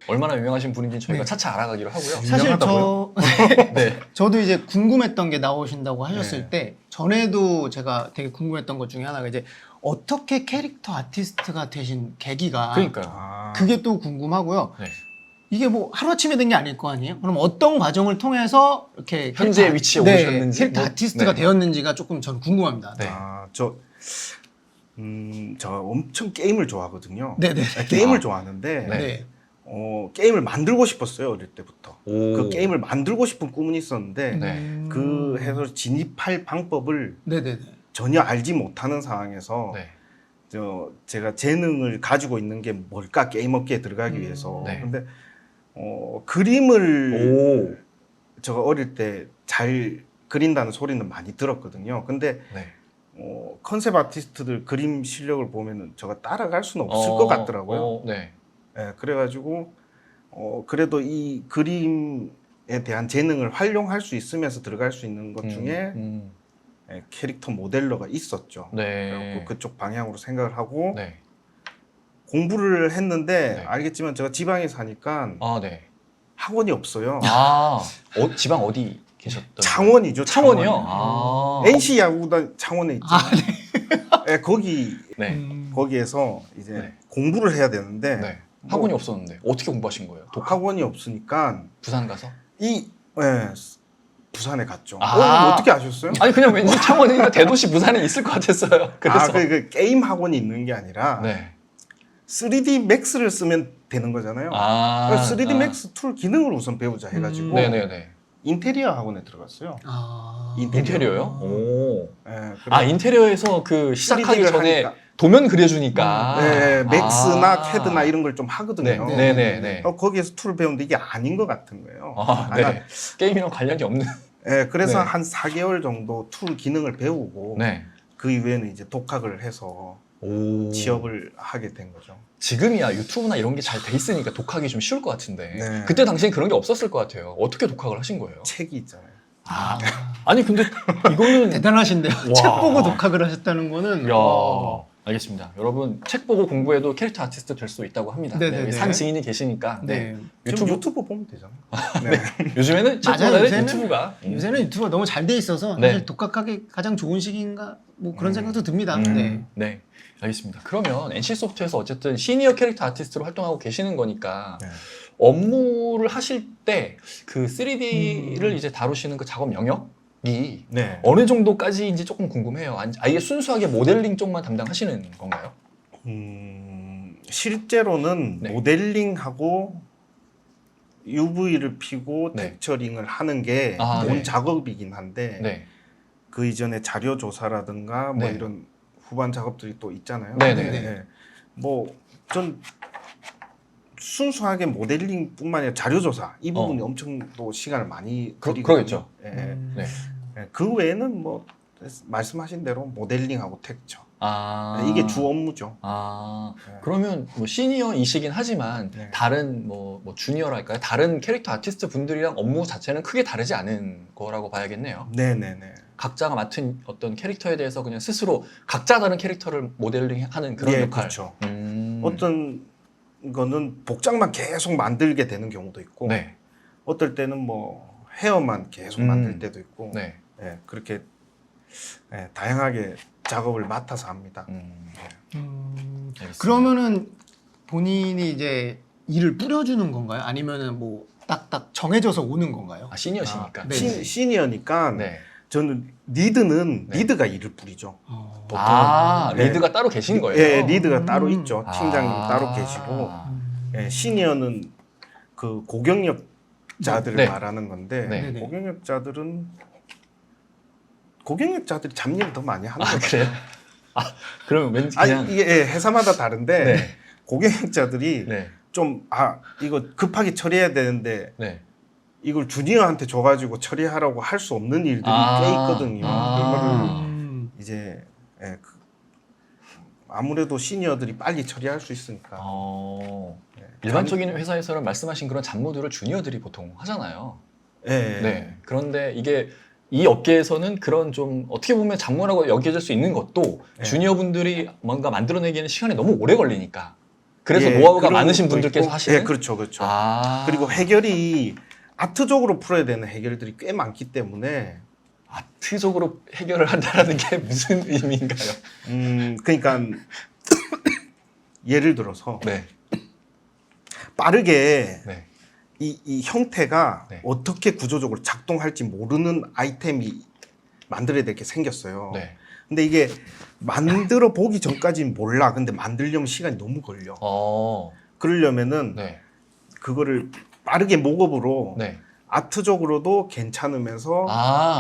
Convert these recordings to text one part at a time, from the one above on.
얼마나 유명하신 분인지 저희가 네. 차차 알아가기로 하고요. 사실 네. 저도 이제 궁금했던 게 나오신다고 하셨을 네. 때 전에도 제가 되게 궁금했던 것 중에 하나가 이제 어떻게 캐릭터 아티스트가 되신 계기가 그러니까요. 그게 또 궁금하고요. 네. 이게 뭐 하루아침에 된 게 아닐 거 아니에요? 그럼 어떤 과정을 통해서 이렇게 현재 위치에 네, 오셨는지 캐릭터 뭐, 아티스트가 네. 되었는지가 조금 저는 궁금합니다. 네. 저 엄청 게임을 좋아하거든요. 네네. 게임을 좋아하는데 네. 게임을 만들고 싶었어요, 어릴 때부터. 오. 그 게임을 만들고 싶은 꿈은 있었는데 네. 그 해서 진입할 방법을 네네네. 전혀 알지 못하는 상황에서 네. 제가 재능을 가지고 있는 게 뭘까, 게임 업계에 들어가기 위해서. 네. 근데 그림을 오. 제가 어릴 때 잘 그린다는 소리는 많이 들었거든요. 근데 네. 컨셉 아티스트들 그림 실력을 보면은 제가 따라갈 수는 없을 것 같더라고요. 네. 예, 그래가지고 그래도 이 그림에 대한 재능을 활용할 수 있으면서 들어갈 수 있는 것 중에 예, 캐릭터 모델러가 있었죠. 네. 그래갖고 그쪽 방향으로 생각을 하고 네. 공부를 했는데 네. 알겠지만 제가 지방에 사니까 아, 네. 학원이 없어요. 아, 지방 어디 계셨던? 창원이죠. 창원이요? 창원. 아. NC 야구단 창원에 있잖아요. 예, 네. 거기에서 이제 네. 공부를 해야 되는데 네. 학원이 없었는데 어떻게 공부하신 거예요? 학원이 없으니까 부산 가서? 예, 부산에 갔죠. 아. 어떻게 아셨어요? 아니 그냥 왠지 창원이니까 대도시 부산에 있을 것 같았어요. 그래서 그 게임 학원이 있는 게 아니라 네. 3D Max를 쓰면 되는 거잖아요. 아. 그러니까 3D Max 툴 기능을 우선 배우자 해가지고 네네네. 인테리어 학원에 들어갔어요. 인테리어요? 오. 예, 아 인테리어에서 그 시작하기 3D 를 전에 하니까. 도면 그려주니까. 네, 맥스나 아. 캐드나 이런 걸 좀 하거든요. 네네네. 거기에서 툴을 배우는데 이게 아닌 것 같은 거예요. 아, 네. 게임이랑 관련이 없는. 예, 그래서 네. 한 4개월 정도 툴 기능을 배우고 네. 그 이후에는 이제 독학을 해서 오. 취업을 하게 된 거죠. 지금이야 유튜브나 이런 게 잘 돼 있으니까 독학이 좀 쉬울 것 같은데 네. 그때 당시엔 그런 게 없었을 것 같아요. 어떻게 독학을 하신 거예요? 책이 있잖아요. 아, 아니 근데 이거는 대단하신데요. 와. 책 보고 독학을 하셨다는 거는. 야, 알겠습니다. 여러분 책 보고 공부해도 캐릭터 아티스트 될 수 있다고 합니다. 네네네. 네, 산 지인이 계시니까. 네. 네. 지금 유튜브 보면 되잖아요. 네. 요즘에는 맞아요. 책보다는 유튜브가. 요새는 유튜브가 너무 잘 돼 있어서 네. 사실 독학하기 가장 좋은 시기인가 뭐 그런 생각도 듭니다. 네. 네. 알겠습니다. 그러면 NC소프트에서 어쨌든 시니어 캐릭터 아티스트로 활동하고 계시는 거니까 네. 업무를 하실 때 그 3D를 이제 다루시는 그 작업 영역이 네. 어느 정도까지인지 조금 궁금해요. 아예 순수하게 모델링 쪽만 담당하시는 건가요? 실제로는 네. 모델링하고 UV를 피고 네. 텍처링을 하는 게 아, 본 네. 작업이긴 한데 네. 그 이전에 자료 조사라든가 뭐 네. 이런 후반 작업들이 또 있잖아요. 네네. 뭐전 순수하게 모델링뿐만 아니라 자료 조사 이 부분이 엄청 또 시간을 많이 들이거든요. 그러겠죠. 예. 네. 예. 그 외에는 뭐 말씀하신 대로 모델링하고 텍처 아. 이게 주 업무죠. 아. 네. 그러면 뭐 시니어이시긴 하지만 네. 다른 뭐 주니어랄까요? 다른 캐릭터 아티스트 분들이랑 업무 자체는 크게 다르지 않은 거라고 봐야겠네요. 네네네. 각자가 맡은 어떤 캐릭터에 대해서 그냥 스스로 각자 다른 캐릭터를 모델링하는 그런 예, 역할. 그렇죠. 어떤 어떤 거는 복장만 계속 만들게 되는 경우도 있고 네. 어떨 때는 뭐 헤어만 계속 만들 때도 있고 네. 예, 그렇게 다양하게 작업을 맡아서 합니다. 알겠습니다. 그러면은 본인이 이제 일을 뿌려주는 건가요? 아니면은 뭐 딱딱 정해져서 오는 건가요? 아, 시니어시니까. 네. 시니어니까 네. 저는 리드는 네. 리드가 일을 뿌리죠. 보통. 아, 네. 리드가 따로 계신 거예요? 예, 리드가 따로 있죠. 팀장님 아. 따로 계시고 예, 시니어는 그 고경력자들을 네. 말하는 건데 네. 네네. 고경력자들이 잡일을 더 많이 하는 아, 거죠. 그래요? 아, 그러면 왠지 그냥. 아니, 이게 회사마다 다른데 네. 고경력자들이 네. 좀 이거 급하게 처리해야 되는데 네. 이걸 주니어한테 줘가지고 처리하라고 할 수 없는 일들이 꽤 있거든요. 그거를 이제 아무래도 시니어들이 빨리 처리할 수 있으니까. 일반적인 회사에서는 말씀하신 그런 잡무들을 주니어들이 보통 하잖아요. 네. 네. 그런데 이게 이 업계에서는 그런 좀 어떻게 보면 잡무라고 여겨질 수 있는 것도 네. 주니어분들이 뭔가 만들어내기에는 시간이 너무 오래 걸리니까 그래서 예, 노하우가 그런 많으신 것도 분들께서 있고, 하시는? 예, 그렇죠, 그렇죠. 아. 그리고 해결이 아트적으로 풀어야 되는 해결들이 꽤 많기 때문에 아트적으로 해결을 한다는 게 무슨 의미인가요? 그러니까 예를 들어서 네. 빠르게 네. 이 형태가 네. 어떻게 구조적으로 작동할지 모르는 아이템이 만들어야 될 게 생겼어요. 네. 근데 이게 만들어 보기 전까지는 몰라. 근데 만들려면 시간이 너무 걸려. 그러려면은 네. 그거를 빠르게 목업으로 네. 아트적으로도 괜찮으면서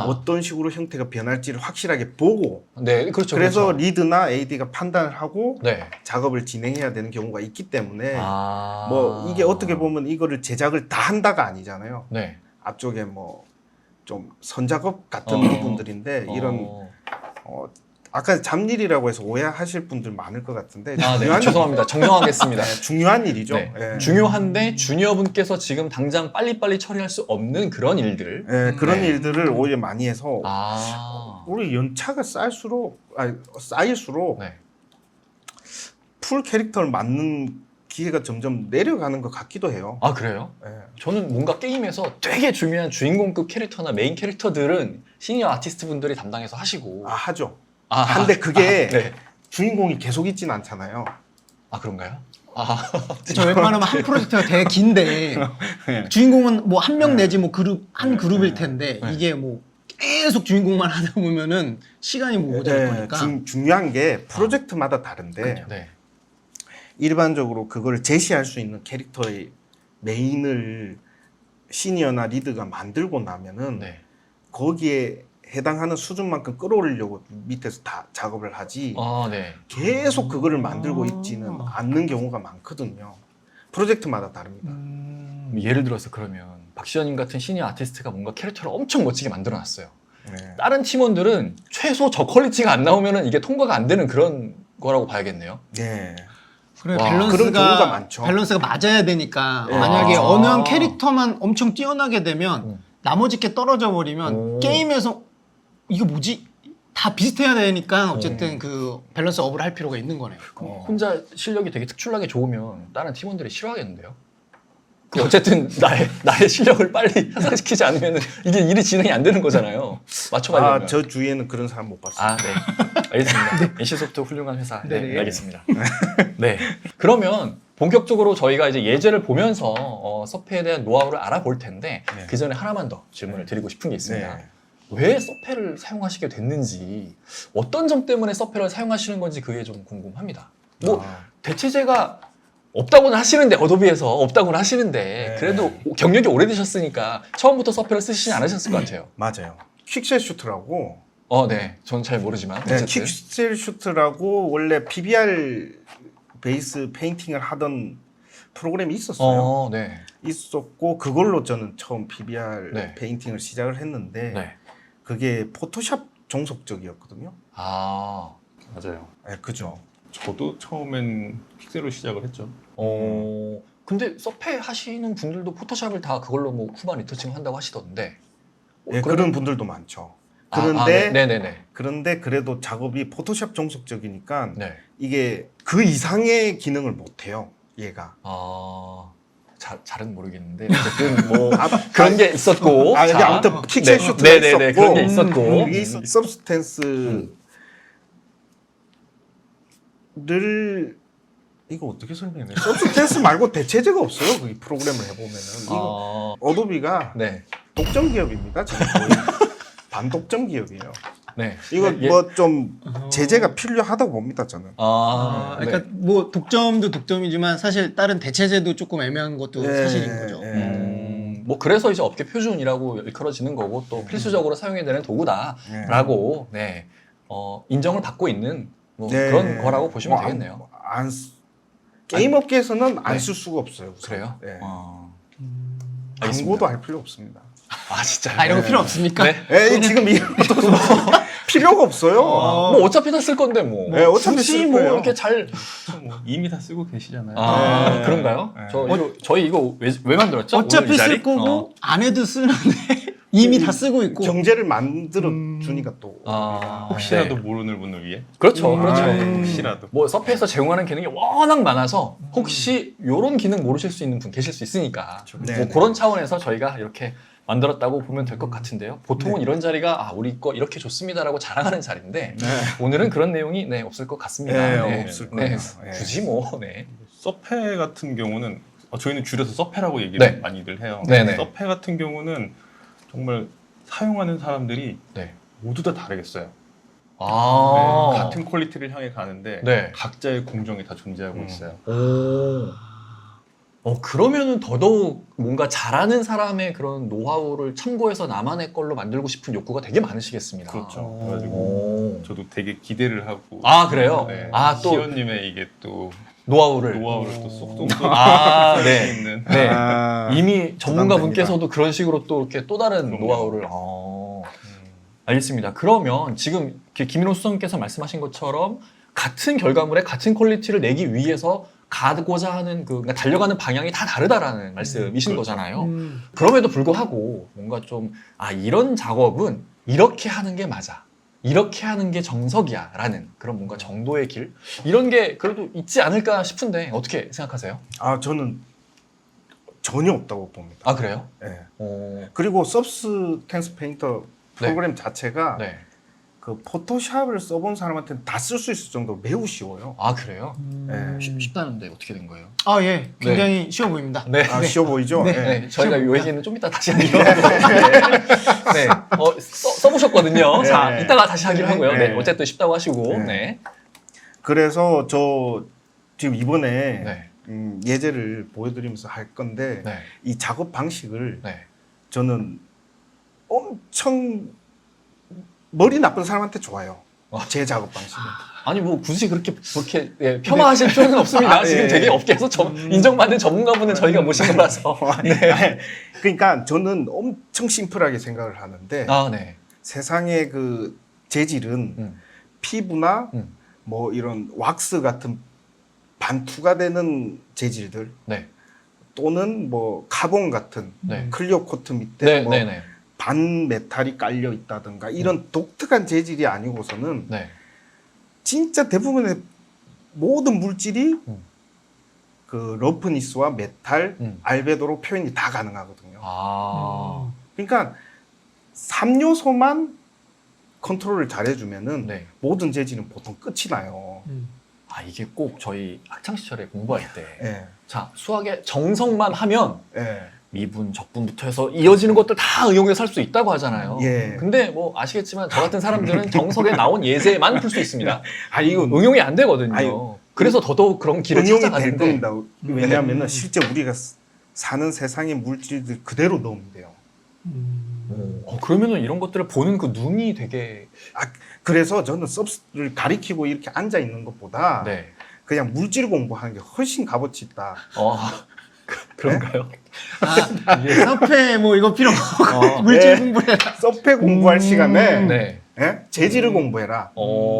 어떤 식으로 형태가 변할지를 확실하게 보고 네, 그렇죠. 그래서 그렇죠. 리드나 AD가 판단을 하고 네. 작업을 진행해야 되는 경우가 있기 때문에 아. 뭐 이게 어떻게 보면 이거를 제작을 다 한다가 아니잖아요. 네. 앞쪽에 뭐 좀 선작업 같은 부분들인데 이런 아까 잡일이라고 해서 오해하실 분들 많을 것 같은데 아, 네. 중요한 죄송합니다. 정정하겠습니다. 중요한 일이죠. 네. 예. 중요한데 주니어분께서 지금 당장 빨리빨리 처리할 수 없는 그런 일들을 예, 그런 네. 일들을 오히려 많이 해서 우리 연차가 쌓일수록 네. 풀 캐릭터를 맞는 기회가 점점 내려가는 것 같기도 해요. 아, 그래요? 예. 저는 뭔가 게임에서 되게 중요한 주인공급 캐릭터나 메인 캐릭터들은 시니어 아티스트 분들이 담당해서 하시고 하죠. 아, 한데 그게 네. 주인공이 계속 있진 않잖아요. 아, 그런가요? 저 웬만하면 한 프로젝트가 되게 긴데 주인공은 뭐 한 명 내지 뭐 한 그룹일 텐데 네. 이게 뭐 계속 주인공만 하다 보면은 시간이 뭐 모자랄 거니까. 중요한 게 프로젝트마다 다른데 네. 일반적으로 그걸 제시할 수 있는 캐릭터의 메인을 시니어나 리드가 만들고 나면은 네. 거기에 해당하는 수준만큼 끌어올리려고 밑에서 다 작업을 하지 네. 계속 그거를 만들고 있지는 않는 경우가 많거든요. 프로젝트마다 다릅니다. 예를 들어서 그러면 박시현님 같은 시니어 아티스트가 뭔가 캐릭터를 엄청 멋지게 만들어놨어요. 네. 다른 팀원들은 최소 저 퀄리티가 안 나오면 이게 통과가 안 되는 그런 거라고 봐야겠네요. 네. 그래 와, 그런 경우가 많죠. 밸런스가 맞아야 되니까 네. 만약에 아. 어느 한 캐릭터만 엄청 뛰어나게 되면 나머지 게 떨어져 버리면 게임에서 이거 뭐지? 다 비슷해야 되니까 어쨌든 그 밸런스 업을 할 필요가 있는 거네요. 혼자 실력이 되게 특출나게 좋으면 다른 팀원들이 싫어하겠는데요? 어쨌든 나의 실력을 빨리 향상시키지 않으면 이게 일이 진행이 안 되는 거잖아요. 맞춰가려면. 저 주위에는 그런 사람 못 봤어요. 네. 알겠습니다. NC소프트 훌륭한 회사. 네, 네. 알겠습니다. 네. 그러면 본격적으로 저희가 이제 예제를 보면서 서페에 대한 노하우를 알아볼 텐데 네. 그 전에 하나만 더 질문을 드리고 싶은 게 있습니다. 네. 왜 서페를 사용하시게 됐는지, 어떤 점 때문에 서페를 사용하시는 건지 그게 좀 궁금합니다. 뭐 대체제가 없다고는 하시는데, 어도비에서 없다고는 하시는데 네. 그래도 경력이 오래되셨으니까 처음부터 서페를 쓰시지 않으셨을 것 같아요. 맞아요. 퀵셀 슈트라고. 네. 전 잘 모르지만 네, 어쨌든. 퀵셀 슈트라고 원래 PBR 베이스 페인팅을 하던 프로그램이 있었어요. 네. 있었고 그걸로 저는 처음 PBR 네. 페인팅을 시작을 했는데 네. 그게 포토샵 종속적이었거든요. 맞아요. 네, 그죠. 저도 처음엔 픽셀로 시작을 했죠. 근데 서페 하시는 분들도 포토샵을 다 그걸로 뭐 후반 리터칭 한다고 하시던데. 네, 그런 분들도 많죠. 네. 그런데 네네네. 그런데 그래도 작업이 포토샵 종속적이니까 네. 이게 그 이상의 기능을 못 해요. 얘가. 잘은 모르겠는데 어쨌든 뭐 그런 게 있었고. 이게 자, 아무튼 픽셀 네. 슈트가 네네네. 있었고 그런 게 있었고. 이게 서브스탠스를 이거 어떻게 설명해? 서브스탠스 말고 대체제가 없어요. 그 프로그램을 해보면은 이거 어도비가 네. 독점 기업입니다. 지금 거의 반독점 기업이에요. 네. 이거 예. 뭐 좀 제재가 필요하다고 봅니다. 저는. 그러니까 뭐 독점도 독점이지만 사실 다른 대체제도 조금 애매한 것도 사실인 거죠. 뭐 그래서 이제 업계 표준이라고 일컬어지는 거고 또 필수적으로 사용해야 되는 도구다라고 네. 인정을 받고 있는 뭐 그런 거라고 보시면 되겠네요. 게임 업계에서는 안 쓸 수가 없어요. 우선. 그래요? 네. 알겠습니다. 광고도 할 필요 없습니다. 진짜요? 이런 거 필요 없습니까? 네. 지금 이런 것도 필요가 없어요. 뭐 어차피 다 쓸 건데 뭐. 네, 어차피 굳이 쓸 뭐 거예요. 이렇게 잘. 뭐 이미 다 쓰고 계시잖아요. 네. 그런가요? 네. 저희 이거 왜 만들었죠? 어차피 오늘 이 자리? 쓸 거고 안 해도 쓰는데 이미 다 쓰고 있고. 경제를 만들어 주니까 또 아, 혹시라도 네. 모르는 분을 위해. 그렇죠, 그렇죠. 혹시라도. 뭐 서페에서 제공하는 기능이 워낙 많아서 혹시 요런 기능 모르실 수 있는 분 계실 수 있으니까 네, 뭐 네. 그런 차원에서 저희가 이렇게 만들었다고 보면 될 것 같은데요. 보통은 이런 자리가 아, 우리 거 이렇게 좋습니다라고 자랑하는 자리인데 네. 오늘은 그런 내용이 네, 없을 것 같습니다. 네, 없을 거예요. 네. 굳이 뭐 네. 서페 같은 경우는 저희는 줄여서 서페라고 얘기를 네. 많이들 해요. 네네. 서페 같은 경우는 정말 사용하는 사람들이 네. 모두 다 다르겠어요. 아, 네, 같은 퀄리티를 향해 가는데 네. 각자의 공정이 다 존재하고 있어요. 오. 그러면은 더더욱 뭔가 잘하는 사람의 그런 노하우를 참고해서 나만의 걸로 만들고 싶은 욕구가 되게 많으시겠습니다. 그렇죠. 그래가지고 오. 저도 되게 기대를 하고. 아, 그래요? 네. 아, 또 시연님의 이게 또 노하우를. 노하우를 또 쏙쏙 아, 쏠수 네. 있는. 네. 아, 이미 전문가 부담됩니다. 분께서도 그런 식으로 또 이렇게 또 다른 그럼요. 노하우를. 알겠습니다. 그러면 지금 김인호 수석님께서 말씀하신 것처럼 같은 결과물에 같은 퀄리티를 내기 위해서 가고자 하는 그러니까 달려가는 방향이 다 다르다라는 말씀이신 그렇죠. 거잖아요. 그럼에도 불구하고 뭔가 좀 이런 작업은 이렇게 하는 게 맞아. 이렇게 하는 게 정석이야. 라는 그런 뭔가 정도의 길? 이런 게 그래도 있지 않을까 싶은데 어떻게 생각하세요? 아 저는 전혀 없다고 봅니다. 아, 그래요? 네. 어, 그리고 서브스텐스 페인터 프로그램 자체가 네. 그 포토샵을 써본 사람한테는 다 쓸 수 있을 정도로 매우 쉬워요. 아, 그래요? 네. 쉽다는데 어떻게 된 거예요? 아, 예. 굉장히 쉬워 보입니다. 네. 아, 쉬워 보이죠? 네. 네. 네, 저희가 이 얘기는 좀 이따 다시 하기로 하고 네, 써보셨거든요. 네. 자, 이따가 다시 하기로 하고요. 네, 네. 어쨌든 쉽다고 하시고 네. 네. 그래서 저 지금 이번에 네. 예제를 보여드리면서 할 건데 네. 이 작업 방식을 네. 저는 엄청 머리 나쁜 사람한테 좋아요. 제 작업 방식은. 아니 뭐 굳이 그렇게 예, 폄하하실 필요는 없습니다. 아, 지금 예. 되게 업계에서 인정받은 전문가분은 저희가 모신 거라서. 네. 그러니까 저는 엄청 심플하게 생각을 하는데 아, 네. 세상의 그 재질은 피부나 뭐 이런 왁스 같은 반투가 되는 재질들 네. 또는 뭐 카본 같은 네. 클리어 코트 밑에 네, 뭐 네, 네. 반 메탈이 깔려 있다든가 이런 독특한 재질이 아니고서는 네. 진짜 대부분의 모든 물질이 음. 그 러프니스와 메탈, 알베도로 표현이 다 가능하거든요. 아. 그러니까 3요소만 컨트롤을 잘해주면은 네. 모든 재질은 보통 끝이 나요. 이게 꼭 저희 학창 시절에 공부할 때 예, 자, 수학의 정석만 하면 예, 미분, 적분부터 해서 이어지는 것들 다 응용해서 할 수 있다고 하잖아요. 예. 근데 뭐 아시겠지만 저 같은 사람들은 정석에 나온 예제만 풀 수 있습니다. 아 이거 응용이 안 되거든요. 아유, 그래서 더더욱 그런 길을 응용이 될 찾아가는데 겁니다. 왜냐하면은 실제 우리가 사는 세상의 물질들 그대로 넣으면 돼요. 그러면은 이런 것들을 보는 그 눈이 되게 그래서 저는 서브를 가리키고 이렇게 앉아 있는 것보다 네. 그냥 물질 공부하는 게 훨씬 값어치 있다. 그런가요? 이게 서페 뭐 이거 필요 없고 물질 네. 공부해라. 서페 공부할 시간에 네. 예? 재질을 공부해라.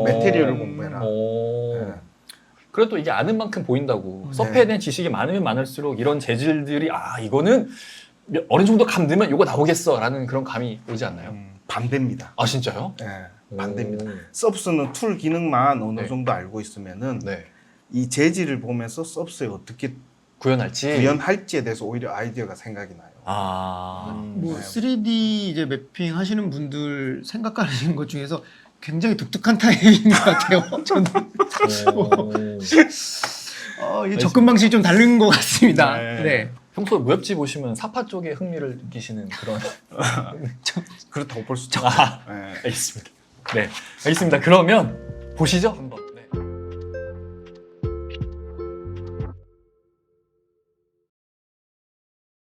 메테리얼을 공부해라. 네. 그래도 이게 아는 만큼 보인다고. 서페에 대한 지식이 많으면 많을수록 이런 재질들이 이거는 어느 정도 감 넣으면 이거 나오겠어라는 그런 감이 오지 않나요? 반대입니다. 아, 진짜요? 예, 반대입니다. 오. 서브스는 툴 기능만 어느 네. 정도 알고 있으면은 네. 이 재질을 보면서 서브스에 어떻게 구현할지. 구현할지에 대해서 오히려 아이디어가 생각이 나요. 뭐 네. 3D 이제 매핑 하시는 분들 생각하시는 것 중에서 굉장히 독특한 타입인 것 같아요. 저는 이게 접근 방식이 좀 다른 것 같습니다. 네. 네. 평소에 무협지 보시면 사파 쪽에 흥미를 느끼시는 그런. 그렇다고 볼 수 있죠. 아, 예. 알겠습니다. 네, 알겠습니다. 그러면 보시죠 한번.